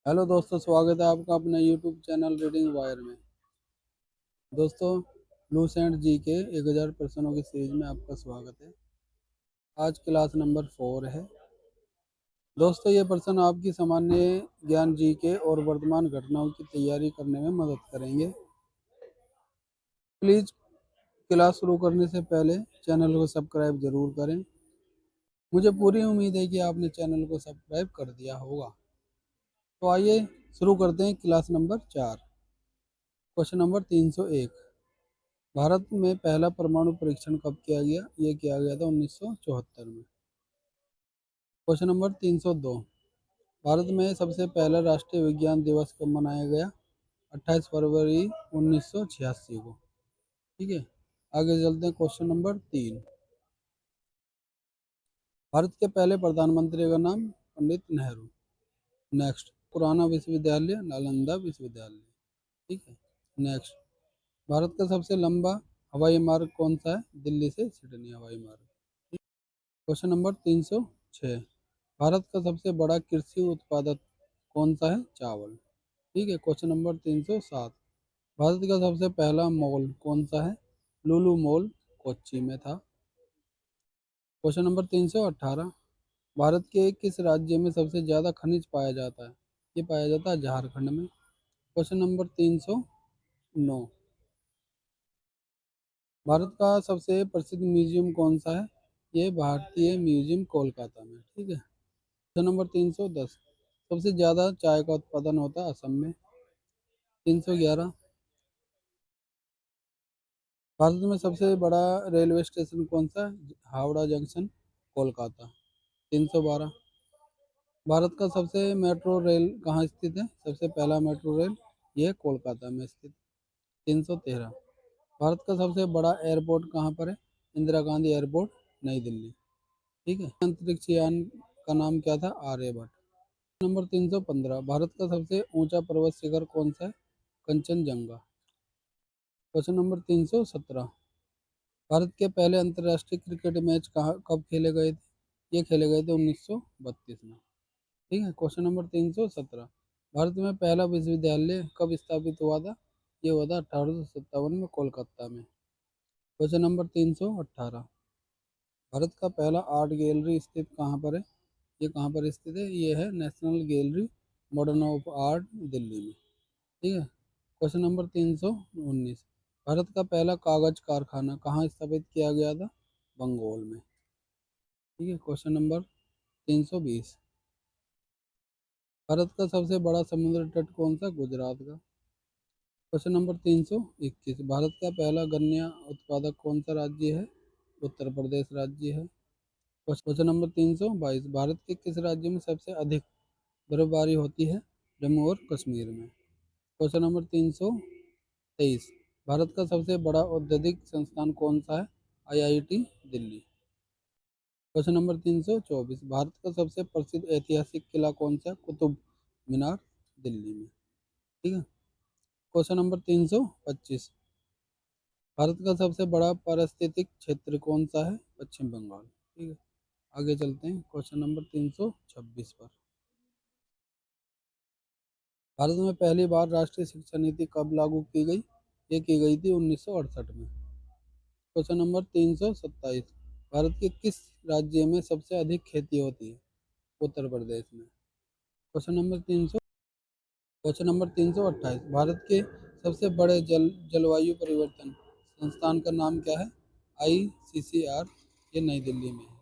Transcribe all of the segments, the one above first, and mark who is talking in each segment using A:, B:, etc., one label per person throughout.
A: Hello दोस्तों, स्वागत है आपका अपने यूट्यूब चैनल रीडिंग वायर में। दोस्तों, लूसेंट जी के 1000 प्रश्नों की सीरीज में आपका स्वागत है। आज क्लास नंबर 4 है। दोस्तों, ये प्रश्न आपकी सामान्य ज्ञान जी के और वर्तमान घटनाओं की तैयारी करने में मदद करेंगे। प्लीज़ क्लास शुरू करने से पहले चैनल को सब्सक्राइब जरूर करें। मुझे पूरी उम्मीद है कि आपने चैनल को सब्सक्राइब कर दिया होगा। तो आइए शुरू करते हैं class number 4। Question number 301। Bharat में पहला परमाणु परीक्षण कब किया गया? ये किया गया था 1974 में। Question number 302। भारत में सबसे पहला राष्ट्रीय विज्ञान दिवस कब मनाया गया? 28 फरवरी 1986 को। ठीक है, आगे चलते हैं। Question number 3। भारत के पहले प्रधानमंत्री का नाम? पंडित नेहरू। नेक्स्ट, पुराना विश्वविद्यालय नालंदा विश्वविद्यालय। ठीक है। नेक्स्ट, भारत का सबसे लंबा हवाई मार्ग कौन सा है? दिल्ली से सिडनी हवाई मार्ग। Question number 306। भारत का सबसे बड़ा कृषि उत्पादक कौन सा है? चावल। ठीक है। Question number 307। भारत का सबसे पहला मॉल कौन सा है? लुलु मॉल कोच्चि में था। Question number 318। भारत के किस राज्य में सबसे ज़्यादा खनिज पाया जाता है? ये पाया जाता है झारखंड में। Question number 309। भारत का सबसे प्रसिद्ध म्यूजियम कौन सा है? ये भारतीय म्यूजियम कोलकाता में। ठीक है। Question number 310। सबसे ज़्यादा चाय का उत्पादन होता है असम में। 311। भारत में सबसे बड़ा रेलवे स्टेशन कौन सा है? हावड़ा जंक्शन कोलकाता। 312। भारत का सबसे मेट्रो रेल कहाँ स्थित है? सबसे पहला मेट्रो रेल ये कोलकाता में स्थित। 313। भारत का सबसे बड़ा एयरपोर्ट कहाँ पर है? इंदिरा गांधी एयरपोर्ट नई दिल्ली। ठीक है। अंतरिक्ष यान का नाम क्या था? आर्यभट्ट। नंबर 315। भारत का सबसे ऊंचा पर्वत शिखर कौन सा है? कंचनजंगा। Question number 317। भारत के पहले अंतर्राष्ट्रीय क्रिकेट मैच कहाँ कब खेले गए थे? ये खेले गए थे 1932 में। ठीक है। Question number 317। भारत में पहला विश्वविद्यालय कब स्थापित हुआ था? ये हुआ था 1857 में कोलकाता में। Question number 318। भारत का पहला आर्ट गैलरी स्थित कहाँ पर है? ये कहाँ पर स्थित है? ये है national gallery modern of art Delhi में। ठीक है। Question number 319। भारत का पहला कागज कारखाना कहाँ स्थापित किया गया था? बंगाल में। ठीक है। Question number 320। भारत का सबसे बड़ा समुद्र तट कौन सा? गुजरात का। Question number 321। भारत का पहला गन्ना उत्पादक कौन सा राज्य है? उत्तर प्रदेश राज्य है। Question number 322। भारत के किस राज्य में सबसे अधिक बर्फबारी होती है? जम्मू और कश्मीर में। Question number 323। भारत का सबसे बड़ा औद्योगिक संस्थान कौन सा है? IIT Delhi. Question number 324। Bharat का सबसे प्रसिद्ध ऐतिहासिक किला कौन सा है? कुतुब मीनार दिल्ली में। ठीक है। Question number 325। भारत का सबसे बड़ा पारिस्थितिक क्षेत्र कौन सा है? पश्चिम बंगाल। ठीक है। आगे चलते हैं क्वेश्चन नंबर 326 पर। भारत में पहली बार राष्ट्रीय शिक्षा नीति कब लागू की गई? ये की गई थी 1968 में। Question number 327। भारत के किस राज्य में सबसे अधिक खेती होती है? उत्तर प्रदेश में। Question number 328। भारत के सबसे बड़े जलवायु परिवर्तन संस्थान का नाम क्या है? ICCR। ये नई दिल्ली में है।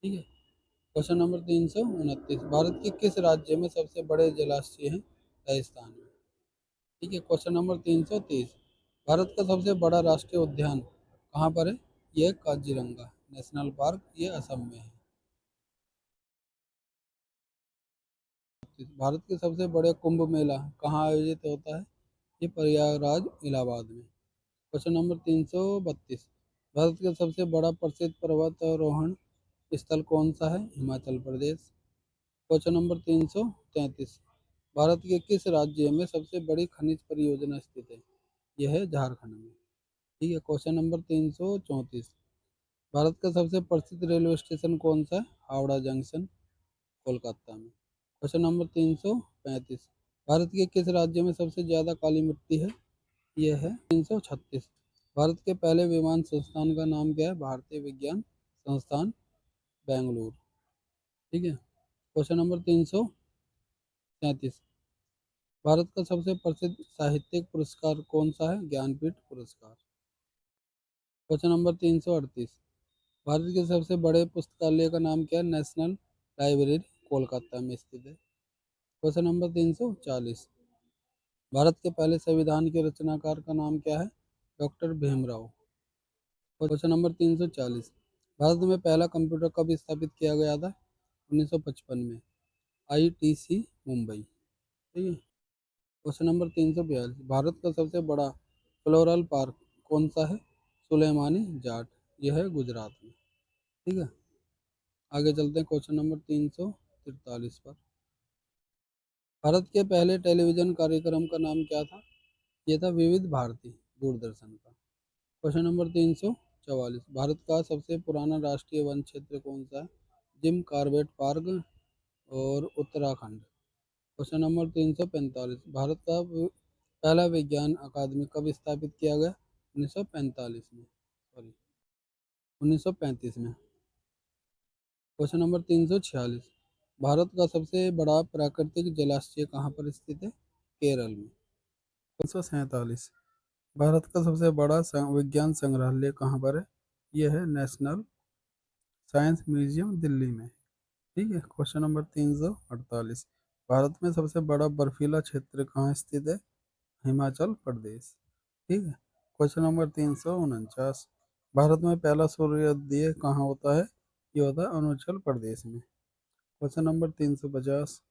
A: ठीक है। Question number 329। भारत के किस राज्य में सबसे बड़े जलाशय हैं? राजस्थान में। ठीक है। Question number 330। भारत का सबसे बड़ा राष्ट्रीय उद्यान कहाँ पर है? ये काजीरंगा नेशनल पार्क, ये असम में है। भारत के सबसे बड़े कुंभ मेला कहाँ आयोजित होता है? ये प्रयागराज इलाहाबाद में। Question number 332। भारत का सबसे बड़ा प्रसिद्ध पर्वतारोहण स्थल कौन सा है? हिमाचल प्रदेश। Question number 333। भारत के किस राज्य में सबसे बड़ी खनिज परियोजना स्थित है? यह है झारखंड में। ठीक है। Question number 334। भारत का सबसे प्रसिद्ध रेलवे स्टेशन कौन सा है? हावड़ा जंक्शन कोलकाता में। क्वेश्चन नंबर 335, भारत के किस राज्य में सबसे ज़्यादा काली मिट्टी है? यह है 336। भारत के पहले विमान संस्थान का नाम क्या है? भारतीय विज्ञान संस्थान बेंगलुरु। ठीक है। क्वेश्चन नंबर 337, भारत का सबसे प्रसिद्ध साहित्यिक पुरस्कार कौन सा है? ज्ञानपीठ पुरस्कार। क्वेश्चन नंबर 338, भारत के सबसे बड़े पुस्तकालय का नाम क्या है? नेशनल लाइब्रेरी कोलकाता में स्थित है। क्वेश्चन नंबर 340, भारत के पहले संविधान के रचनाकार का नाम क्या है? Doctor Bhimrao. Question number 340, Bharat में पहला कंप्यूटर कब स्थापित किया गया था? 1955 में, आईटीसी मुंबई। ठीक है। क्वेश्चन नंबर 342, भारत का सबसे बड़ा फ्लोरल पार्क कौन सा है? सुलेमानी जाट, यह है गुजरात में। ठीक है। आगे चलते हैं क्वेश्चन नंबर 343 पर। भारत के पहले टेलीविजन कार्यक्रम का नाम क्या था? ये था विविध भारती, दूरदर्शन का। क्वेश्चन नंबर 344, भारत का सबसे पुराना राष्ट्रीय वन क्षेत्र कौन सा है? जिम कॉर्बेट पार्क और उत्तराखंड। क्वेश्चन नंबर 345, भारत का पहला विज्ञान अकादमी कब स्थापित किया गया? 1945 में, सॉरी 1935 में। क्वेश्चन नंबर 346, भारत का सबसे बड़ा प्राकृतिक जलाशय कहाँ पर स्थित है? केरल में। 347, भारत का सबसे बड़ा विज्ञान संग्रहालय कहाँ पर है? यह है नेशनल साइंस म्यूजियम दिल्ली में। ठीक है। क्वेश्चन नंबर 348, भारत में सबसे बड़ा बर्फीला क्षेत्र कहाँ स्थित है? हिमाचल प्रदेश। ठीक है। क्वेश्चन नंबर 349, भारत में पहला सूर्योदय कहाँ होता है? ये होता है अरुणाचल प्रदेश में। क्वेश्चन नंबर 350,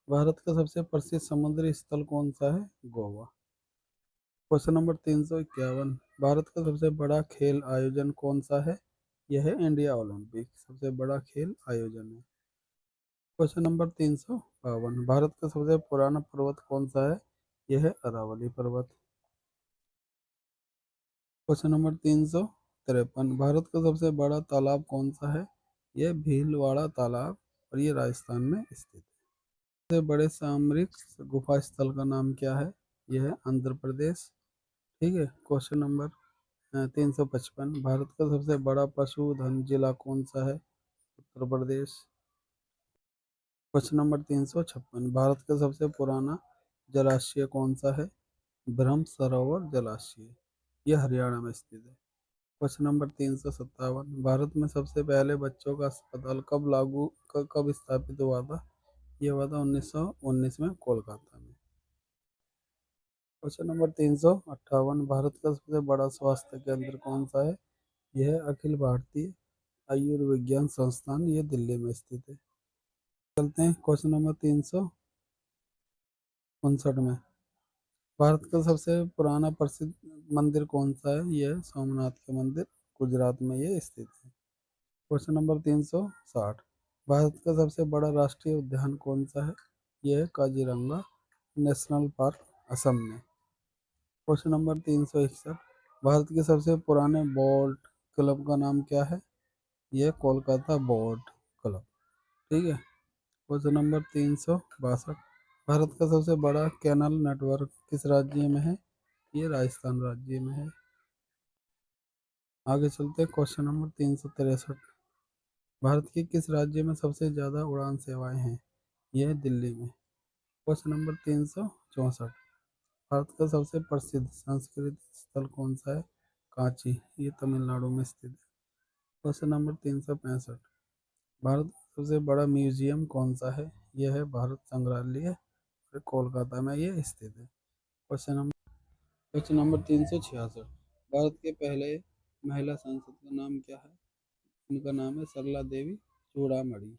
A: भारत का सबसे प्रसिद्ध समुद्री स्थल कौन सा है? गोवा। क्वेश्चन नंबर 351, भारत का सबसे बड़ा खेल आयोजन कौन सा है? यह है इंडिया ओलंपिक, सबसे बड़ा खेल आयोजन है। क्वेश्चन नंबर 352, भारत का सबसे पुराना पर्वत कौन सा है? यह है अरावली पर्वत। क्वेश्चन नंबर 353, भारत का सबसे बड़ा तालाब कौन सा है? यह भीलवाड़ा तालाब और ये राजस्थान में स्थित है। सबसे बड़े सामरिक गुफा स्थल का नाम क्या है? यह है आंध्र प्रदेश। ठीक है। क्वेश्चन नंबर 355, भारत का सबसे बड़ा पशुधन जिला कौन सा है? उत्तर प्रदेश। क्वेश्चन नंबर 356, भारत का सबसे पुराना जलाशय कौन सा है? ब्रह्म सरोवर जलाशय, यह हरियाणा में स्थित है। क्वेश्चन नंबर 357, भारत में सबसे पहले बच्चों का अस्पताल कब स्थापित हुआ था? यह हुआ था 1919 में, कोलकाता में। क्वेश्चन नंबर 358, भारत का सबसे बड़ा स्वास्थ्य केंद्र कौन सा है? यह है अखिल भारतीय आयुर्विज्ञान संस्थान, ये दिल्ली में स्थित है। चलते हैं क्वेश्चन नंबर 359 में, भारत का सबसे पुराना प्रसिद्ध मंदिर कौन सा है? यह है सोमनाथ के मंदिर, गुजरात में ये स्थित है। क्वेश्चन नंबर 360, भारत का सबसे बड़ा राष्ट्रीय उद्यान कौन सा है? यह है काजीरंगा नेशनल पार्क, असम में। क्वेश्चन नंबर 361, भारत के सबसे पुराने बोट क्लब का नाम क्या है? यह कोलकाता बोट क्लब। ठीक है। क्वेश्चन नंबर 362, भारत का सबसे बड़ा कैनल नेटवर्क किस राज्य में है? ये राजस्थान राज्य में है। आगे चलते हैं क्वेश्चन नंबर 363, भारत के किस राज्य में सबसे ज़्यादा उड़ान सेवाएं हैं? यह है दिल्ली में। क्वेश्चन नंबर 364, भारत का सबसे प्रसिद्ध संस्कृत स्थल कौन सा है? कांची, ये तमिलनाडु में स्थित है। क्वेश्चन नंबर 365, भारत का सबसे बड़ा म्यूजियम कौन सा है? यह है भारत संग्रहालय और कोलकाता में ये स्थित है। क्वेश्चन नंबर 366, भारत के पहले महिला सांसद का नाम क्या है? उनका नाम है सरला देवी चूड़ामणि।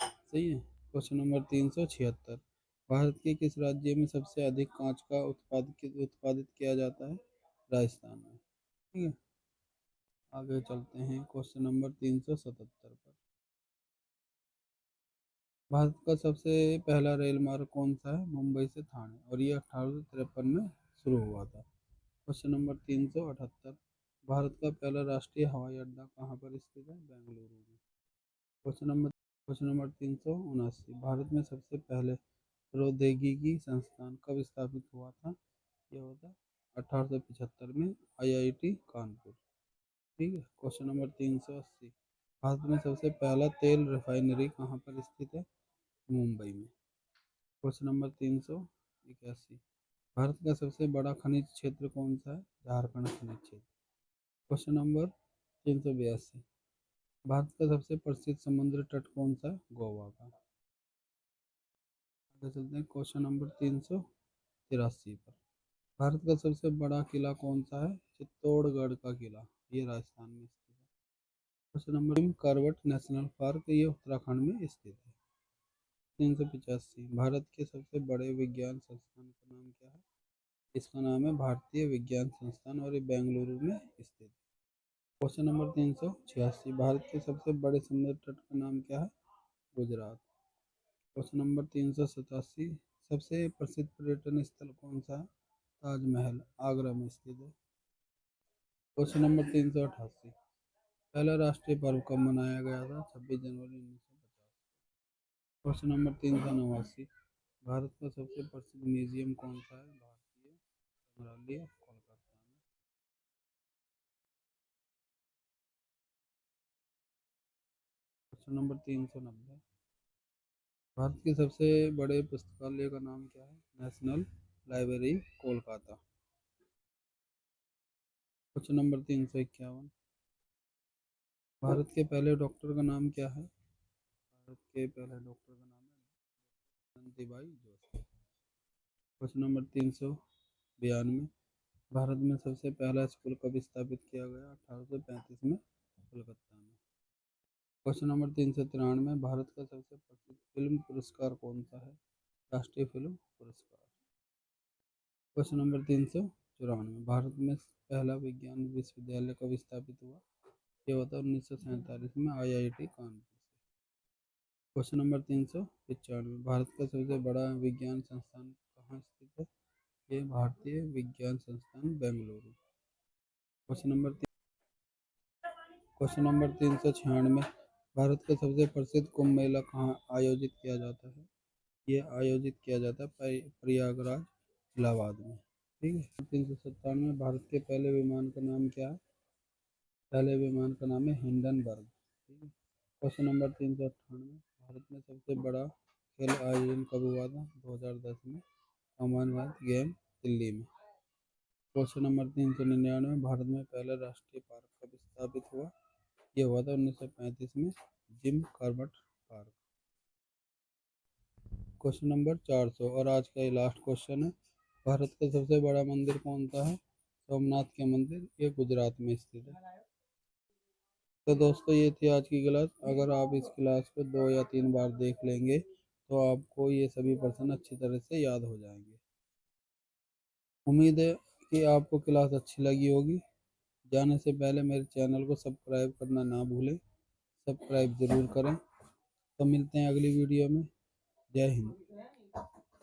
A: सही है। क्वेश्चन नंबर 376, भारत के किस राज्य में सबसे अधिक कांच का उत्पादित किया जाता है? राजस्थान में। ठीक है। आगे चलते हैं क्वेश्चन नंबर 377 पर। भारत का सबसे पहला रेल मार्ग कौन सा है? मुंबई से थाने, और ये 1853 में शुरू हुआ था। क्वेश्चन नंबर 378, भारत का पहला राष्ट्रीय हवाई अड्डा कहाँ पर स्थित है? बेंगलुरु में। Question number question number 379, Bharat में सबसे पहले प्रौद्योगिकी संस्थान कब स्थापित हुआ था? ये होता 1875 में, आईआईटी कानपुर। ठीक है। क्वेश्चन नंबर 380, भारत में सबसे पहला तेल रिफाइनरी कहाँ पर स्थित है? मुंबई में। क्वेश्चन नंबर 381, भारत का सबसे बड़ा खनिज क्षेत्र कौन सा है? झारखंड खनिज क्षेत्र। क्वेश्चन नंबर 382, भारत का सबसे प्रसिद्ध समुद्र तट कौन सा है? गोवा का। आगे चलते हैं क्वेश्चन नंबर 383 पर। भारत का सबसे बड़ा किला कौन सा है? चित्तौड़गढ़ का किला, ये राजस्थान में स्थित है। क्वेश्चन नंबर, करवट नेशनल पार्क, ये उत्तराखंड में स्थित है। 385, भारत के सबसे बड़े विज्ञान संस्थान का नाम क्या है? इसका नाम है भारतीय विज्ञान संस्थान और ये बेंगलुरु में स्थित है। क्वेश्चन नंबर 386, भारत के सबसे बड़े समुद्र तट का नाम क्या है? गुजरात। क्वेश्चन नंबर 387, सबसे प्रसिद्ध पर्यटन स्थल कौन सा है? ताजमहल, आगरा में स्थित है। क्वेश्चन नंबर 388, पहला राष्ट्रीय पर्व कब मनाया गया था? 26 जनवरी 1950। क्वेश्चन नंबर 389, भारत का सबसे प्रसिद्ध म्यूजियम कौन सा है? भारतीय संग्रहालय, कोलकाता में। क्वेश्चन नंबर 390, भारत के सबसे बड़े पुस्तकालय का नाम क्या है? National library, Kolkata. Question number 351, Bharat के पहले डॉक्टर का नाम क्या है? भारत के पहले डॉक्टर का नाम है बंसीभाई जोशी। क्वेश्चन नंबर 392, भारत में सबसे पहला स्कूल कब स्थापित किया गया? 1835 में, कलकत्ता में। क्वेश्चन नंबर 393, भारत का सबसे प्रसिद्ध फिल्म पुरस्कार कौन सा है? राष्ट्रीय फिल्म पुरस्कार। क्वेश्चन नंबर 394, भारत में पहला विज्ञान विश्वविद्यालय कब स्थापित हुआ? ये होता है 1947 में, आईआईटी कानपुर से। क्वेश्चन नंबर 395, भारत का सबसे बड़ा विज्ञान संस्थान कहाँ स्थित है? ये भारतीय विज्ञान संस्थान Bengaluru. Question number question number 396, Bharat का सबसे प्रसिद्ध कुंभ मेला कहाँ आयोजित किया जाता है? ये आयोजित किया जाता है प्रयागराज, इलाहाबाद में। ठीक है। 397, भारत के पहले विमान का नाम क्या है? पहले विमान का नाम है हिंडनबर्ग। ठीक है। क्वेश्चन नंबर 398, भारत में सबसे बड़ा खेल आयोजन कब हुआ था? 2010 में, कॉमनवेल्थ गेम, दिल्ली में। क्वेश्चन नंबर 399, भारत में पहला राष्ट्रीय पार्क कब स्थापित हुआ? ये हुआ था 1935 में, Jim Corbett park. Question number 400 और आज का ये लास्ट क्वेश्चन है, भारत का सबसे बड़ा मंदिर कौन सा है? सोमनाथ के मंदिर, ये गुजरात में स्थित है। तो दोस्तों, ये थी आज की क्लास। अगर आप इस क्लास को 2 या 3 बार देख लेंगे तो आपको ये सभी प्रश्न अच्छी तरह से याद हो जाएंगे। उम्मीद है कि आपको क्लास अच्छी लगी होगी। जाने से पहले मेरे चैनल को सब्सक्राइब करना ना भूलें, सब्सक्राइब ज़रूर करें। तो मिलते हैं अगली वीडियो में। जय हिंद।